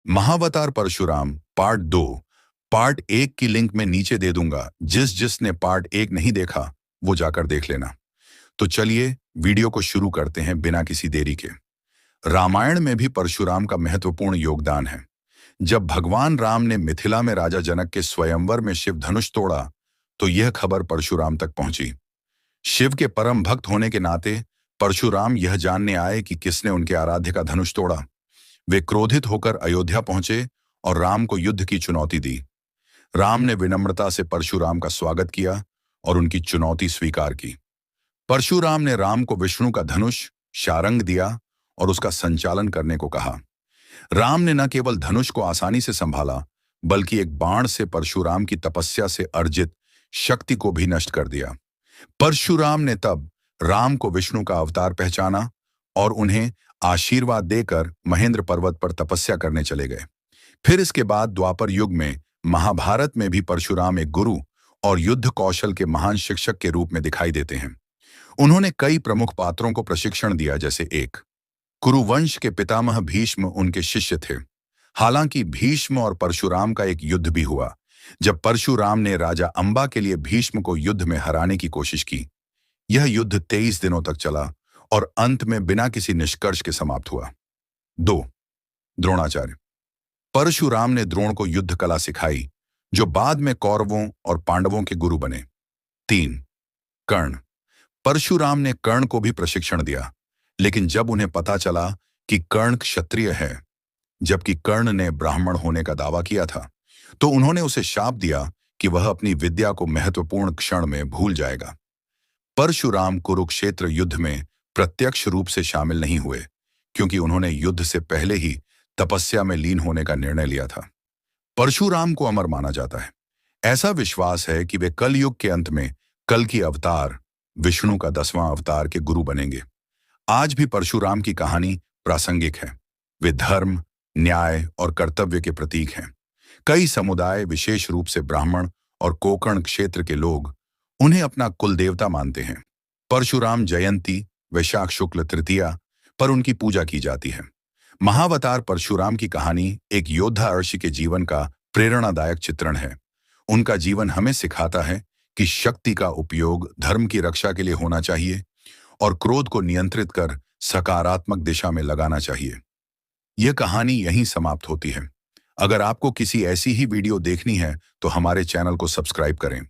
Mahavatar Parshuram part 2। Part 1 की link मैं नीचे दे दूंगा। जिसने पार्ट 1 नहीं देखा वो जाकर देख लेना। तो चलिए वीडियो को शुरू करते हैं बिना किसी देरी के। रामायण में भी परशुराम का महत्वपूर्ण योगदान है। जब भगवान राम ने मिथिला में राजा जनक के स्वयंवर में शिव धनुष तोड़ा तो यह खबर परशुराम तक पहुंची। शिव के परम भक्त होने के नाते परशुराम यह जानने आए कि किसने उनके आराध्य का धनुष तोड़ा। वे क्रोधित होकर अयोध्या पहुंचे और राम को युद्ध की चुनौती दी। राम ने विनम्रता से परशुराम का स्वागत किया और उनकी चुनौती स्वीकार की। परशुराम ने राम को विष्णु का धनुष शारंग दिया और उसका संचालन करने को कहा। राम ने न केवल धनुष को आसानी से संभाला बल्कि एक बाण से परशुराम की तपस्या से अर्जित शक्ति को भी नष्ट कर दिया। परशुराम ने तब राम को विष्णु का अवतार पहचाना और उन्हें आशीर्वाद देकर महेंद्र पर्वत पर तपस्या करने चले गए। फिर इसके बाद द्वापर युग में महाभारत में भी परशुराम एक गुरु और युद्ध कौशल के महान शिक्षक के रूप में दिखाई देते हैं। उन्होंने कई प्रमुख पात्रों को प्रशिक्षण दिया, जैसे एक कुरुवंश के पितामह भीष्म उनके शिष्य थे। हालांकि भीष्म और परशुराम का एक युद्ध भी हुआ जब परशुराम ने राजा अंबा के लिए भीष्म को युद्ध में हराने की कोशिश की। यह युद्ध 23 दिनों तक चला और अंत में बिना किसी निष्कर्ष के समाप्त हुआ। 2 द्रोणाचार्य। परशुराम ने द्रोण को युद्ध कला सिखाई जो बाद में कौरवों और पांडवों के गुरु बने। 3 कर्ण। परशुराम ने कर्ण को भी प्रशिक्षण दिया, लेकिन जब उन्हें पता चला कि कर्ण क्षत्रिय है जबकि कर्ण ने ब्राह्मण होने का दावा किया था, तो उन्होंने उसे शाप दिया कि वह अपनी विद्या को महत्वपूर्ण क्षण में भूल जाएगा। परशुराम कुरुक्षेत्र युद्ध में प्रत्यक्ष रूप से शामिल नहीं हुए क्योंकि उन्होंने युद्ध से पहले ही तपस्या में लीन होने का निर्णय लिया था। परशुराम को अमर माना जाता है। ऐसा विश्वास है कि वे कलयुग के अंत में कल की अवतार विष्णु का 10वां अवतार के गुरु बनेंगे। आज भी परशुराम की कहानी प्रासंगिक है। वे धर्म, न्याय और कर्तव्य के प्रतीक हैं। कई समुदाय, विशेष रूप से ब्राह्मण और कोंकण क्षेत्र के लोग, उन्हें अपना कुल देवता मानते हैं। परशुराम जयंती वैशाख शुक्ल तृतीया पर उनकी पूजा की जाती है। महावतार परशुराम की कहानी एक योद्धा ऋषि के जीवन का प्रेरणादायक चित्रण है। उनका जीवन हमें सिखाता है कि शक्ति का उपयोग धर्म की रक्षा के लिए होना चाहिए और क्रोध को नियंत्रित कर सकारात्मक दिशा में लगाना चाहिए। यह कहानी यहीं समाप्त होती है। अगर आपको किसी ऐसी ही वीडियो देखनी है तो हमारे चैनल को सब्सक्राइब करें।